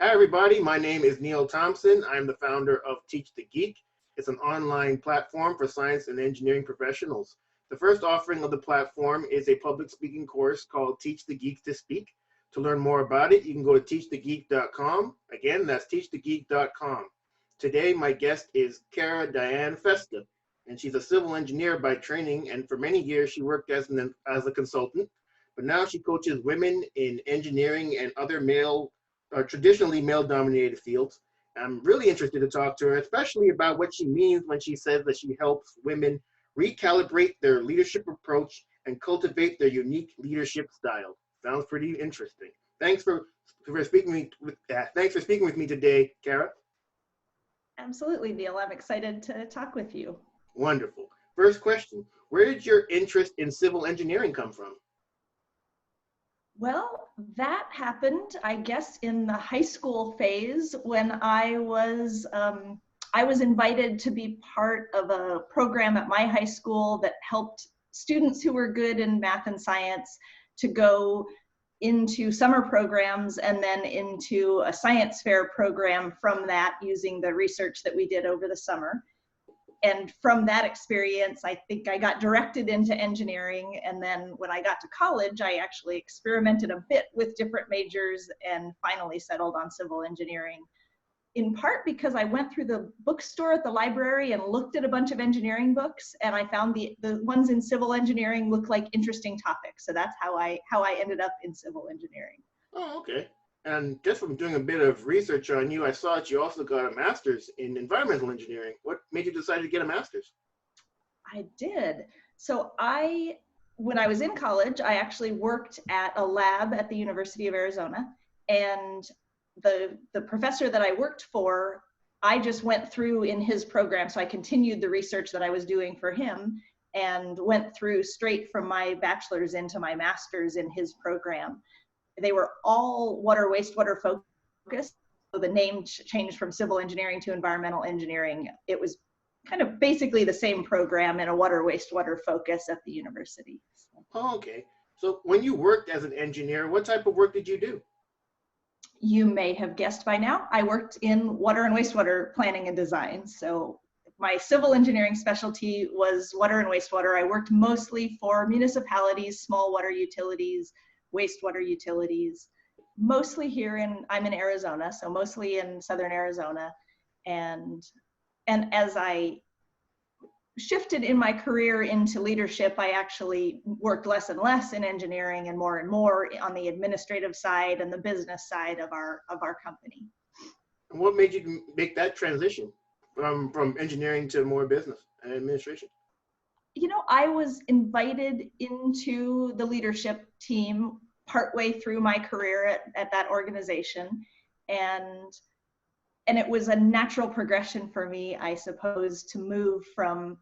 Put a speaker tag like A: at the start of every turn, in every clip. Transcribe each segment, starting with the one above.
A: Hi, everybody. My name is Neil Thompson. I'm the founder of Teach the Geek. It's an online platform for science and engineering professionals. The first offering of the platform is a public speaking course called Teach the Geek to Speak. To learn more about it, you can go to teachthegeek.com. Again, that's teachthegeek.com. Today, my guest is Diane Festa, and she's a civil engineer by training, and for many years, she worked as a consultant, but now she coaches women in engineering and other traditionally male-dominated fields. I'm really interested to talk to her, especially about what she means when she says that she helps women recalibrate their leadership approach and cultivate their unique leadership style. Sounds pretty interesting. Thanks for speaking with me today, Kara.
B: Absolutely, Neil. I'm excited to talk with you.
A: Wonderful. First question: where did your interest in civil engineering come from?
B: Well, that happened, I guess, in the high school phase when I was invited to be part of a program at my high school that helped students who were good in math and science to go into summer programs and then into a science fair program from that, using the research that we did over the summer. And from that experience, I think I got directed into engineering. And then when I got to college, I actually experimented a bit with different majors and finally settled on civil engineering, in part because I went through the bookstore at the library and looked at a bunch of engineering books, and I found the ones in civil engineering looked like interesting topics. So that's how I ended up in civil engineering.
A: Oh, okay. And just from doing a bit of research on you, I saw that you also got a master's in environmental engineering. What made you decide to get a master's?
B: I did. So when I was in college, I actually worked at a lab at the University of Arizona, and the professor that I worked for, I just went through in his program. So I continued the research that I was doing for him and went through straight from my bachelor's into my master's in his program. They were all water, wastewater focused. So the name changed from civil engineering to environmental engineering. It was kind of basically the same program in a water, wastewater focus at the university.
A: Oh, okay. So when you worked as an engineer, what type of work did you do?
B: You may have guessed by now, I worked in water and wastewater planning and design. So my civil engineering specialty was water and wastewater. I worked mostly for municipalities, small water utilities, wastewater utilities, mostly I'm in Arizona, so mostly in southern Arizona. And as I shifted in my career into leadership, I actually worked less and less in engineering and more on the administrative side and the business side of our company.
A: And what made you make that transition from engineering to more business and administration?
B: You know, I was invited into the leadership team partway through my career at that organization, and it was a natural progression for me, I suppose, to move from,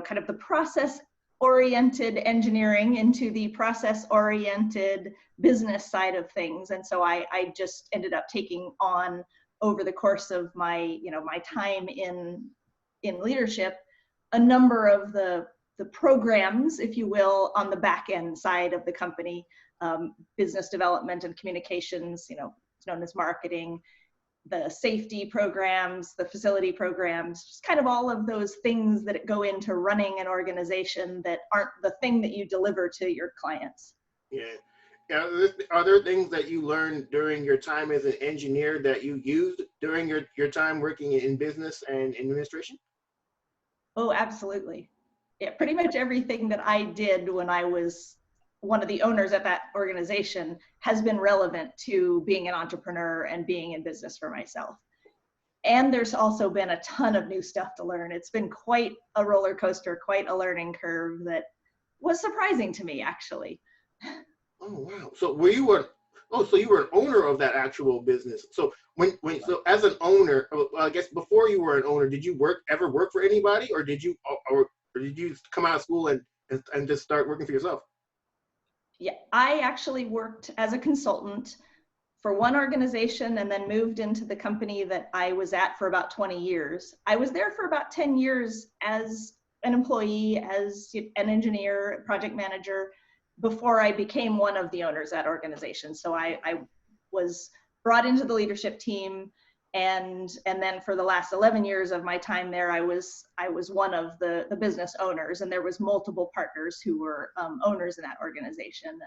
B: kind of the process-oriented engineering into the process-oriented business side of things. And so I just ended up taking on, over the course of my time in leadership, a number of the programs, if you will, on the back end side of the company, business development and communications, it's known as marketing, the safety programs, the facility programs, just kind of all of those things that go into running an organization that aren't the thing that you deliver to your clients.
A: Yeah. Are there things that you learned during your time as an engineer that you used during your time working in business and administration?
B: Oh, absolutely. Yeah, pretty much everything that I did when I was one of the owners at that organization has been relevant to being an entrepreneur and being in business for myself. And there's also been a ton of new stuff to learn. It's been quite a roller coaster, quite a learning curve that was surprising to me, actually.
A: Oh, wow. So you were an owner of that actual business. So so as an owner, I guess before you were an owner, did you ever work for anybody, or did you come out of school and just start working for yourself?
B: Yeah, I actually worked as a consultant for one organization and then moved into the company that I was at for about 20 years. I was there for about 10 years as an employee, as an engineer, project manager, before I became one of the owners at that organization. So I was brought into the leadership team. And then for the last 11 years of my time there, I was one of the business owners, and there was multiple partners who were owners in that organization.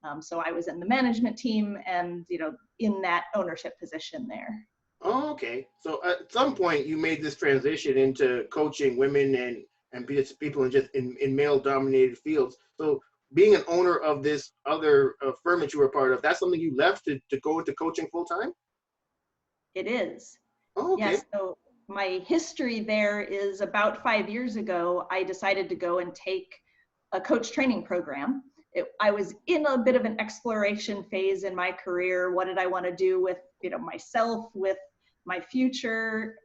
B: And so I was in the management team and, in that ownership position there.
A: Oh, okay. So at some point you made this transition into coaching women and people in male dominated fields. So being an owner of this other firm that you were a part of, that's something you left to go into coaching full time?
B: It is.
A: Oh, okay.
B: Yes. So my history there is about 5 years ago, I decided to go and take a coach training program. I was in a bit of an exploration phase in my career. What did I want to do with, myself, with my future,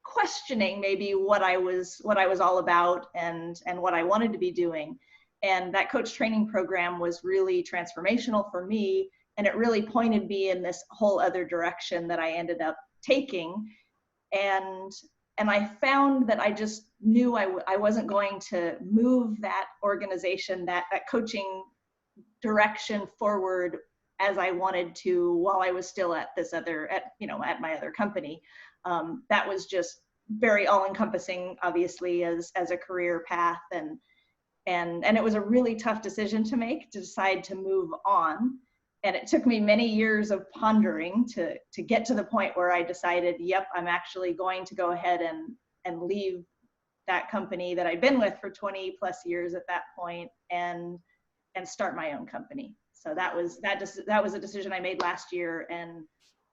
B: questioning maybe what I was all about and what I wanted to be doing. And that coach training program was really transformational for me. And it really pointed me in this whole other direction that I ended up taking. And I found that I just knew I wasn't going to move that organization, that coaching direction forward as I wanted to while I was still at my other company. That was just very all-encompassing, obviously, as a career path. And it was a really tough decision to make, to decide to move on. And it took me many years of pondering to get to the point where I decided, yep, I'm actually going to go ahead and leave that company that I'd been with for 20 plus years at that point and start my own company. So that was a decision I made last year, and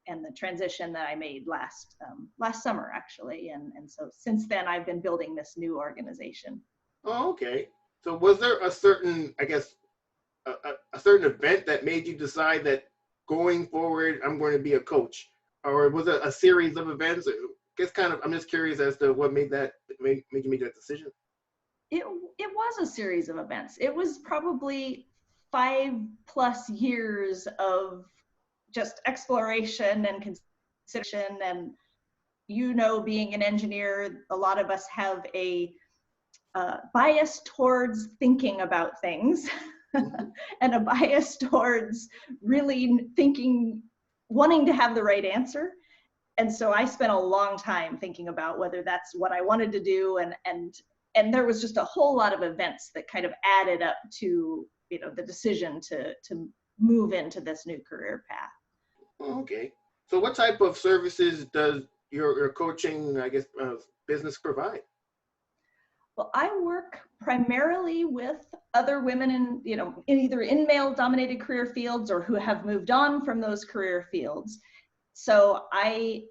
B: the transition that I made last summer, actually. And so since then, I've been building this new organization.
A: Oh, okay. So was there a certain, I guess, a certain event that made you decide that going forward, I'm going to be a coach? Or was it a series of events? I'm just curious as to what made you make that decision.
B: It was a series of events. It was probably 5+ years of just exploration and consideration. And, being an engineer, a lot of us have a bias towards thinking about things and a bias towards really thinking, wanting to have the right answer. And so I spent a long time thinking about whether that's what I wanted to do. And there was just a whole lot of events that kind of added up to, the decision to move into this new career path.
A: Oh, okay. So what type of services does your coaching, I guess, business provide?
B: Well, I work primarily with other women in either in male-dominated career fields or who have moved on from those career fields. So I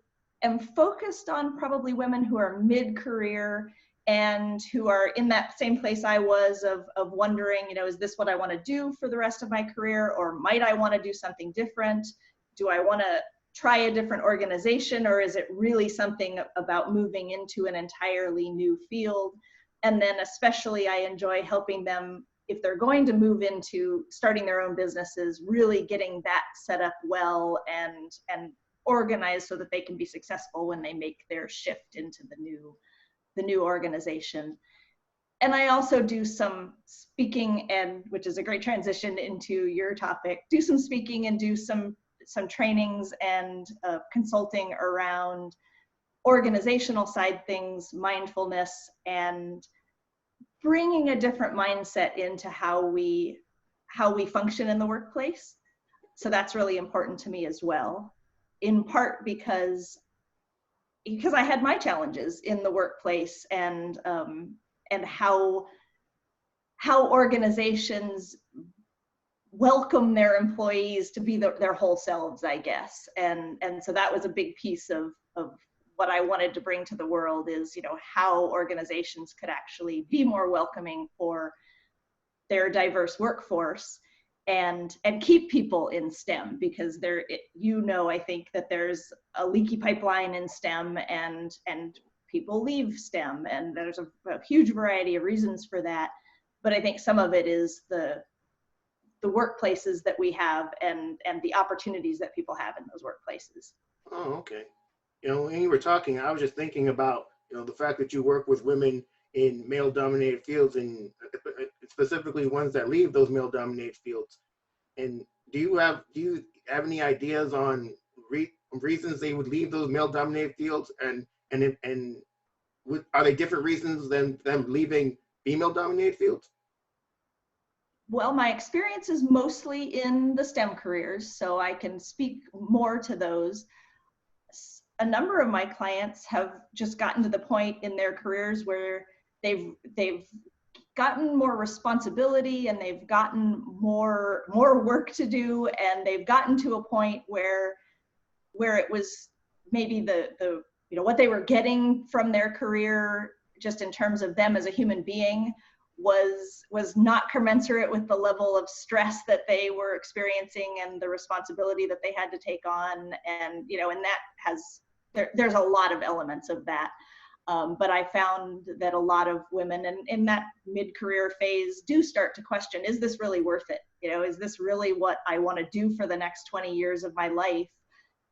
B: am focused on probably women who are mid-career and who are in that same place I was of wondering, is this what I want to do for the rest of my career, or might I want to do something different? Do I want to try a different organization, or is it really something about moving into an entirely new field? And then especially I enjoy helping them, if they're going to move into starting their own businesses, really getting that set up well and organized so that they can be successful when they make their shift into the new organization. And I also do some speaking, and which is a great transition into your topic, do some speaking and do some trainings and consulting around organizational side things, mindfulness, and bringing a different mindset into how we function in the workplace. So that's really important to me as well, in part because I had my challenges in the workplace and how organizations welcome their employees to be their whole selves, I guess. And so that was a big piece of what I wanted to bring to the world is, how organizations could actually be more welcoming for their diverse workforce and keep people in STEM, because I think that there's a leaky pipeline in STEM and people leave STEM, and there's a huge variety of reasons for that. But I think some of it is the workplaces that we have and the opportunities that people have in those workplaces.
A: Oh, okay. When you were talking, I was just thinking about, the fact that you work with women in male-dominated fields, and specifically ones that leave those male-dominated fields. And do you have any ideas on reasons they would leave those male-dominated fields, are they different reasons than them leaving female-dominated fields?
B: Well, my experience is mostly in the STEM careers, so I can speak more to those. A number of my clients have just gotten to the point in their careers where they've gotten more responsibility and they've gotten more work to do, and they've gotten to a point where it was maybe the what they were getting from their career just in terms of them as a human being was not commensurate with the level of stress that they were experiencing and the responsibility that they had to take on. And and that has there's a lot of elements of that. But I found that a lot of women in that mid-career phase do start to question, is this really worth it? Is this really what I want to do for the next 20 years of my life?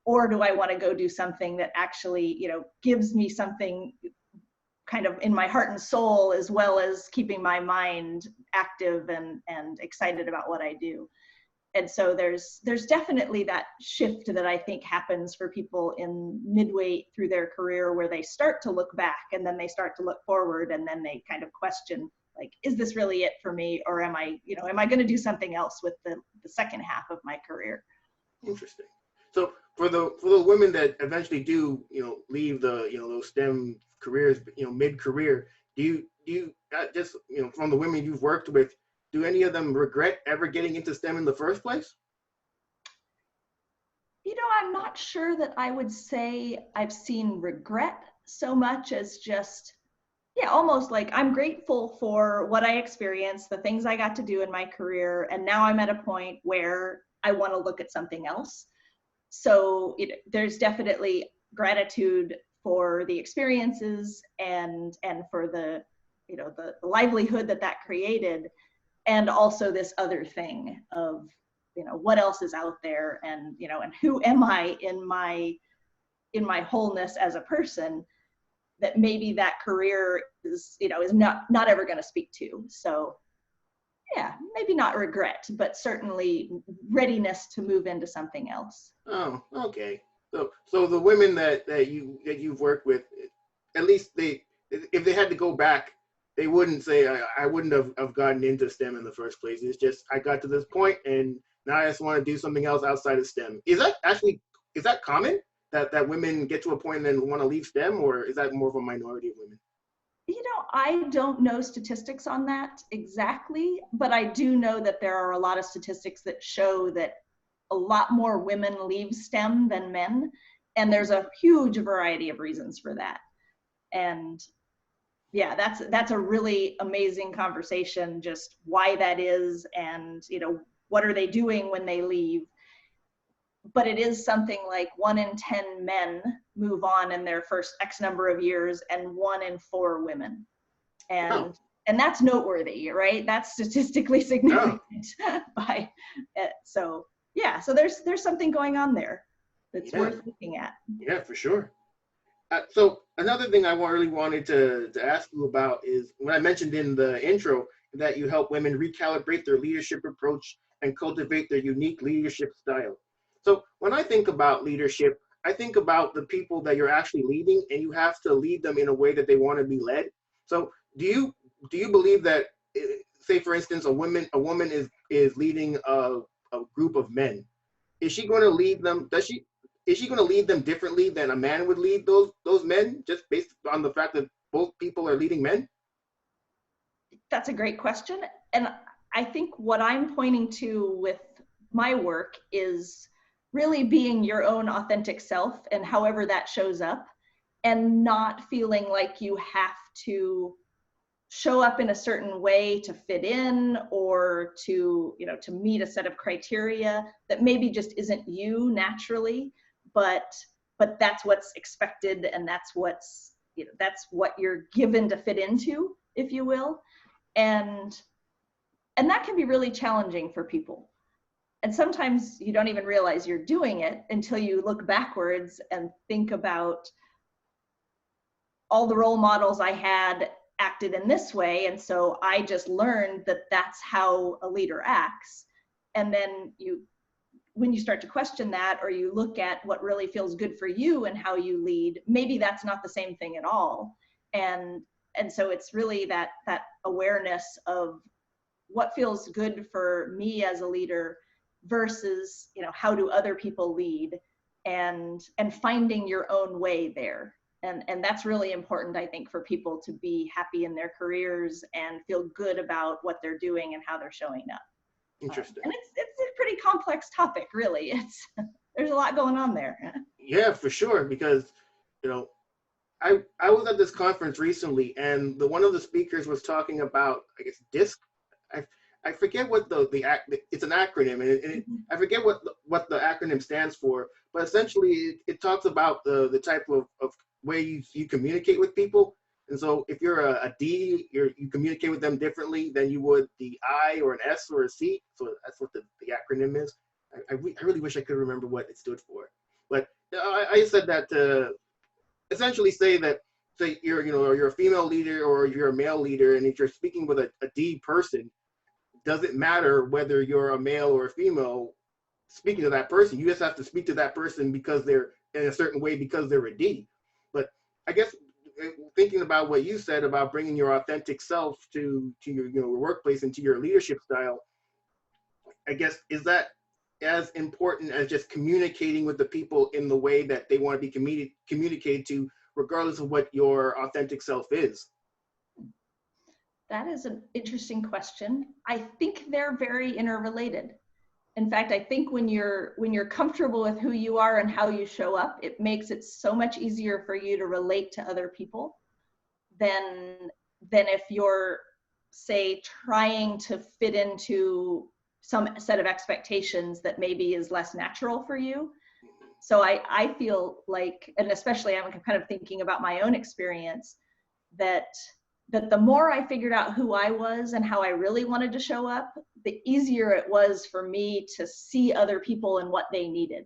B: Or do I want to go do something that actually, gives me something kind of in my heart and soul, as well as keeping my mind active and excited about what I do? And so there's definitely that shift that I think happens for people in midway through their career, where they start to look back and then they start to look forward, and then they kind of question, like, is this really it for me? Or am I going to do something else with the second half of my career?
A: Interesting. So for the women that eventually do, leave the, those STEM careers, mid-career, do you just, from the women you've worked with, do any of them regret ever getting into STEM in the first place?
B: I'm not sure that I would say I've seen regret so much as just, almost like I'm grateful for what I experienced, the things I got to do in my career, and now I'm at a point where I want to look at something else. So there's definitely gratitude for the experiences and for the the livelihood that created, and also this other thing of what else is out there, and and who am I in my wholeness as a person, that maybe that career is is not ever going to speak to. So yeah, maybe not regret, but certainly readiness to move into something else.
A: Oh, okay. So the women that you've worked with, at least if they had to go back, they wouldn't say I wouldn't have gotten into STEM in the first place. It's just I got to this point and now I just want to do something else outside of STEM. Is that common that women get to a point and then want to leave STEM, or is that more of a minority of women?
B: I don't know statistics on that exactly, but I do know that there are a lot of statistics that show that a lot more women leave STEM than men, and there's a huge variety of reasons for that. And yeah, that's a really amazing conversation, just why that is, and what are they doing when they leave. But it is something like 1 in 10 men move on in their first X number of years, and 1 in 4 women. And that's noteworthy, right? That's statistically significant. So there's something going on there that's worth looking at.
A: Yeah, for sure. So another thing I really wanted to ask you about is, when I mentioned in the intro that you help women recalibrate their leadership approach and cultivate their unique leadership style. So when I think about leadership, I think about the people that you're actually leading, and you have to lead them in a way that they want to be led. So do you believe that, say for instance, a woman is leading a group of men? Is she going to lead them? Is she going to lead them differently than a man would lead those men, just based on the fact that both people are leading men?
B: That's a great question. And I think what I'm pointing to with my work is really being your own authentic self, and however that shows up, and not feeling like you have to show up in a certain way to fit in, or to meet a set of criteria that maybe just isn't you naturally, but that's what's expected, and that's what you're given to fit into, if you will. And that can be really challenging for people. And sometimes you don't even realize you're doing it until you look backwards and think about all the role models I had acted in this way, and so I just learned that that's how a leader acts. And then you when you start to question that, or you look at what really feels good for you and how you lead, maybe that's not the same thing at all. And so it's really that awareness of what feels good for me as a leader versus, how do other people lead, and finding your own way there. And that's really important, I think, for people to be happy in their careers and feel good about what they're doing and how they're showing up.
A: Interesting.
B: And it's a pretty complex topic, really. There's a lot going on there.
A: Yeah, for sure. Because, I was at this conference recently, and one of the speakers was talking about, I guess, DISC. I forget what it's an acronym, and I forget what the acronym stands for. But essentially, it talks about the type of way you communicate with people. And so if you're a D, you communicate with them differently than you would the I or an S or a C. So that's what the acronym is. I really wish I could remember what it stood for. But I said that to essentially say that, say you're a female leader or you're a male leader, and if you're speaking with a D person, doesn't matter whether you're a male or a female speaking to that person. You just have to speak to that person because they're in a certain way because they're a D. But I guess thinking about what you said about bringing your authentic self to your workplace and to your leadership style, I guess, is that as important as just communicating with the people in the way that they want to be communicated to, regardless of what your authentic self is?
B: That is an interesting question. I think they're very interrelated. In fact, I think when you're comfortable with who you are and how you show up, it makes it so much easier for you to relate to other people than if you're, say, trying to fit into some set of expectations that maybe is less natural for you. So I feel like, and especially I'm kind of thinking about my own experience, that the more I figured out who I was and how I really wanted to show up, the easier it was for me to see other people and what they needed.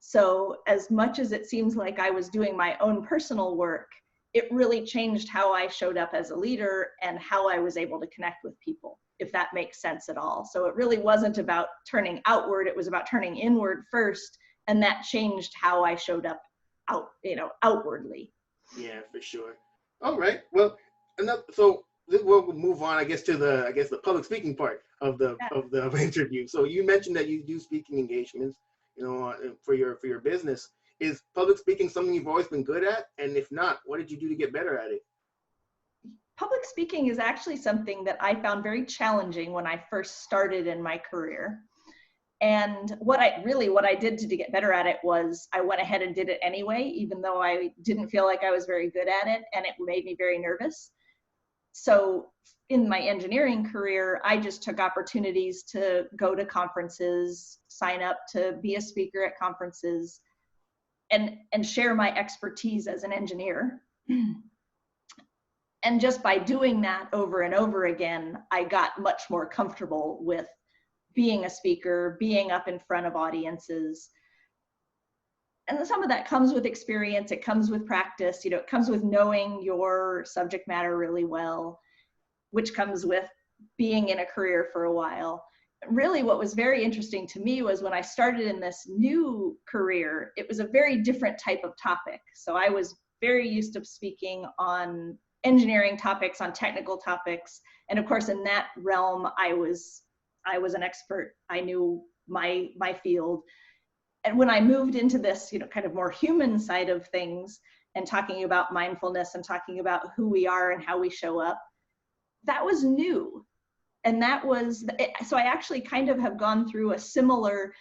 B: So as much as it seems like I was doing my own personal work, it really changed how I showed up as a leader and how I was able to connect with people, if that makes sense at all. So it really wasn't about turning outward, it was about turning inward first, and that changed how I showed up outwardly.
A: Yeah, for sure. All right. Well, so we'll move on, I guess, to the public speaking part of the interview. So you mentioned that you do speaking engagements, for your business. Is public speaking something you've always been good at? And if not, what did you do to get better at it?
B: Public speaking is actually something that I found very challenging when I first started in my career. And what I did to get better at it was I went ahead and did it anyway, even though I didn't feel like I was very good at it, and it made me very nervous. So in my engineering career, I just took opportunities to go to conferences, sign up to be a speaker at conferences, and share my expertise as an engineer. And just by doing that over and over again, I got much more comfortable with being a speaker, being up in front of audiences. And some of that comes with experience, it comes with practice, it comes with knowing your subject matter really well, which comes with being in a career for a while. Really what was very interesting to me was when I started in this new career, it was a very different type of topic. So I was very used to speaking on engineering topics, on technical topics. And of course, in that realm, I was an expert. I knew my field. And when I moved into this, kind of more human side of things and talking about mindfulness and talking about who we are and how we show up, that was new. And so I actually kind of have gone through a similar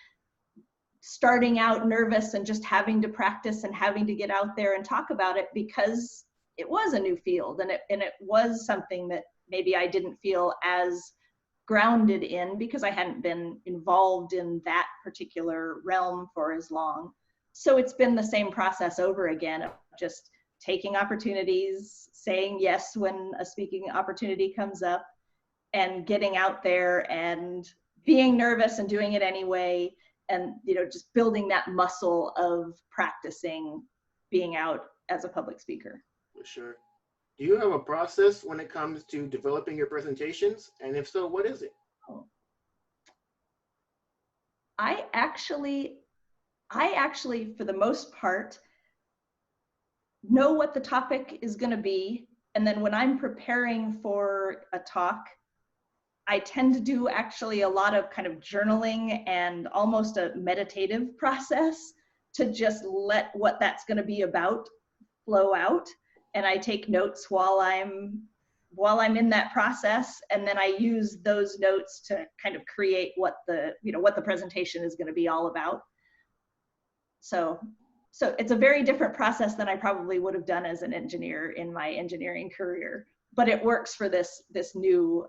B: starting out nervous and just having to practice and having to get out there and talk about it because it was a new field and it was something that maybe I didn't feel as grounded in because I hadn't been involved in that particular realm for as long. So it's been the same process over again of just taking opportunities, saying yes when a speaking opportunity comes up, and getting out there and being nervous and doing it anyway, and just building that muscle of practicing being out as a public speaker.
A: For sure. Do you have a process when it comes to developing your presentations? And if so, what is it?
B: I actually, for the most part, know what the topic is going to be. And then when I'm preparing for a talk, I tend to do actually a lot of kind of journaling and almost a meditative process to just let what that's going to be about flow out. And I take notes while I'm in that process, and then I use those notes to kind of create what the presentation is going to be all about. So it's a very different process than I probably would have done as an engineer in my engineering career, but it works for this new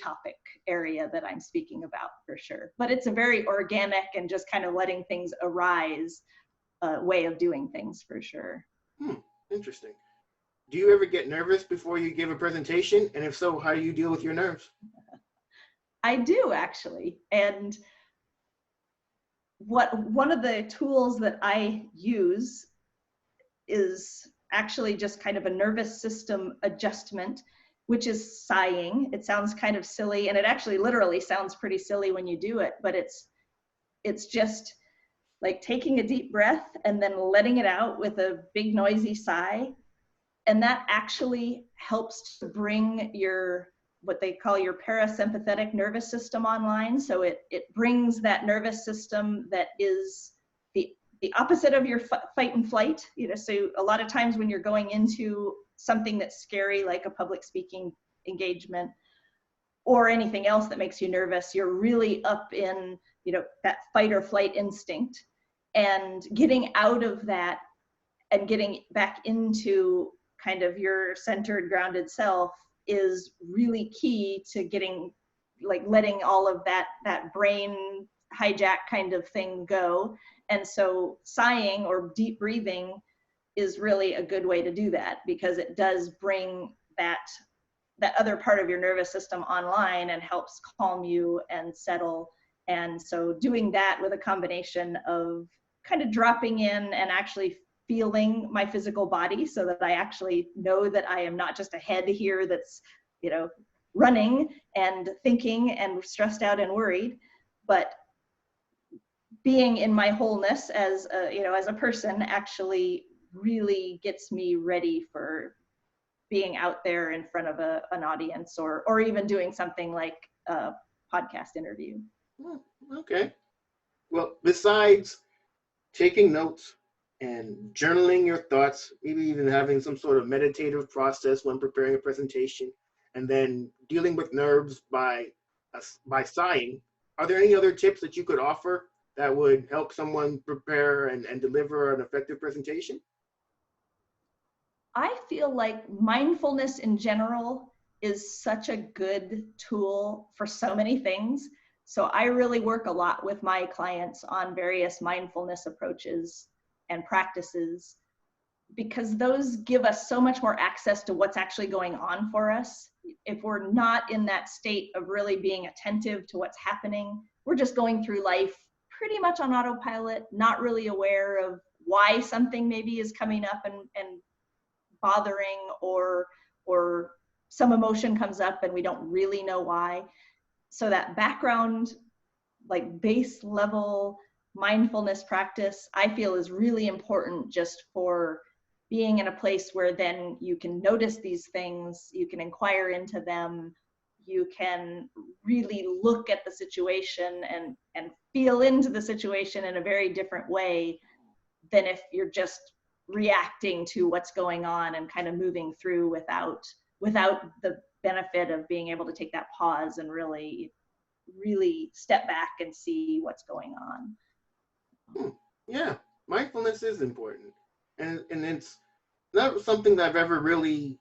B: topic area that I'm speaking about for sure. But it's a very organic and just kind of letting things arise way of doing things for sure.
A: Interesting. Do you ever get nervous before you give a presentation? And if so, how do you deal with your nerves?
B: I do actually. And one of the tools that I use is actually just kind of a nervous system adjustment, which is sighing. It sounds kind of silly, and it actually literally sounds pretty silly when you do it, but it's just like taking a deep breath and then letting it out with a big noisy sigh. And that actually helps to bring what they call your parasympathetic nervous system online. So it brings that nervous system that is the opposite of your fight and flight. So a lot of times when you're going into something that's scary, like a public speaking engagement or anything else that makes you nervous, you're really up in, that fight or flight instinct. And getting out of that and getting back into kind of your centered, grounded self is really key to letting all of that brain hijack kind of thing go. And so sighing or deep breathing is really a good way to do that, because it does bring that other part of your nervous system online and helps calm you and settle. And so doing that with a combination of kind of dropping in and actually feeling my physical body, so that I actually know that I am not just a head here that's, running and thinking and stressed out and worried, but being in my wholeness as a person actually really gets me ready for being out there in front of an audience, or even doing something like a podcast interview.
A: Okay. Well, besides taking notes and journaling your thoughts, maybe even having some sort of meditative process when preparing a presentation, and then dealing with nerves by sighing, are there any other tips that you could offer that would help someone prepare and deliver an effective presentation?
B: I feel like mindfulness in general is such a good tool for so many things. So I really work a lot with my clients on various mindfulness approaches and practices, because those give us so much more access to what's actually going on for us. If we're not in that state of really being attentive to what's happening, we're just going through life pretty much on autopilot, not really aware of why something maybe is coming up and bothering, or some emotion comes up and we don't really know why. So that background, like base level mindfulness practice, I feel is really important, just for being in a place where then you can notice these things, you can inquire into them, you can really look at the situation and feel into the situation in a very different way than if you're just reacting to what's going on and kind of moving through without the benefit of being able to take that pause and really step back and see what's going on.
A: Yeah, mindfulness is important, and it's not something that I've ever really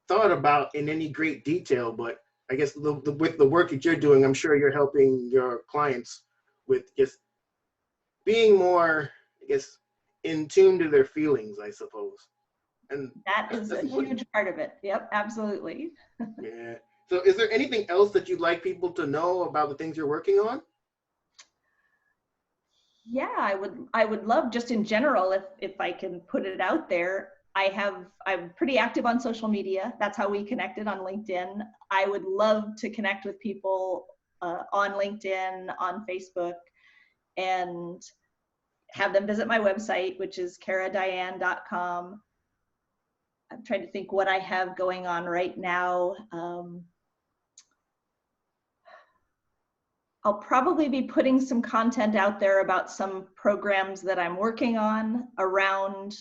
A: thought about in any great detail. But I guess with the work that you're doing, I'm sure you're helping your clients with just being more, I guess, in tune to their feelings, I suppose. And
B: that is a huge part of it. Yep, absolutely.
A: Yeah. So is there anything else that you'd like people to know about the things you're working on?
B: Yeah, I would love, just in general, if I can put it out there, I'm pretty active on social media. That's how we connected on LinkedIn. I would love to connect with people on LinkedIn, on Facebook. and have them visit my website, which is caradiane.com. I'm trying to think what I have going on right now. I'll probably be putting some content out there about some programs that I'm working on around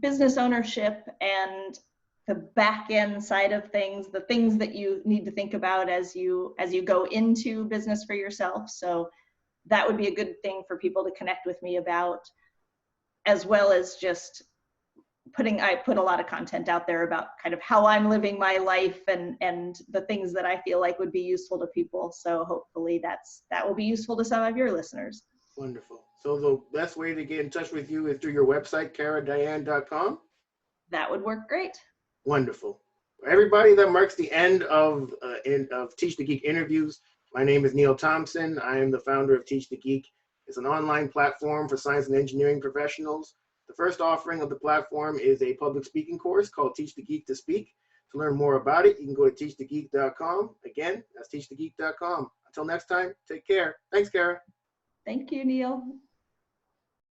B: business ownership and the back end side of things, the things that you need to think about as you go into business for yourself. So that would be a good thing for people to connect with me about, as well as just I put a lot of content out there about kind of how I'm living my life and the things that I feel like would be useful to people. So hopefully that will be useful to some of your listeners.
A: Wonderful. So the best way to get in touch with you is through your website, caradiane.com?
B: That would work great.
A: Wonderful. Everybody, that marks the end of Teach the Geek interviews. My name is Neil Thompson. I am the founder of Teach the Geek. It's an online platform for science and engineering professionals. The first offering of the platform is a public speaking course called Teach the Geek to Speak. To learn more about it, you can go to teachthegeek.com. Again, that's teachthegeek.com. Until next time, take care. Thanks, Kara.
B: Thank you, Neil.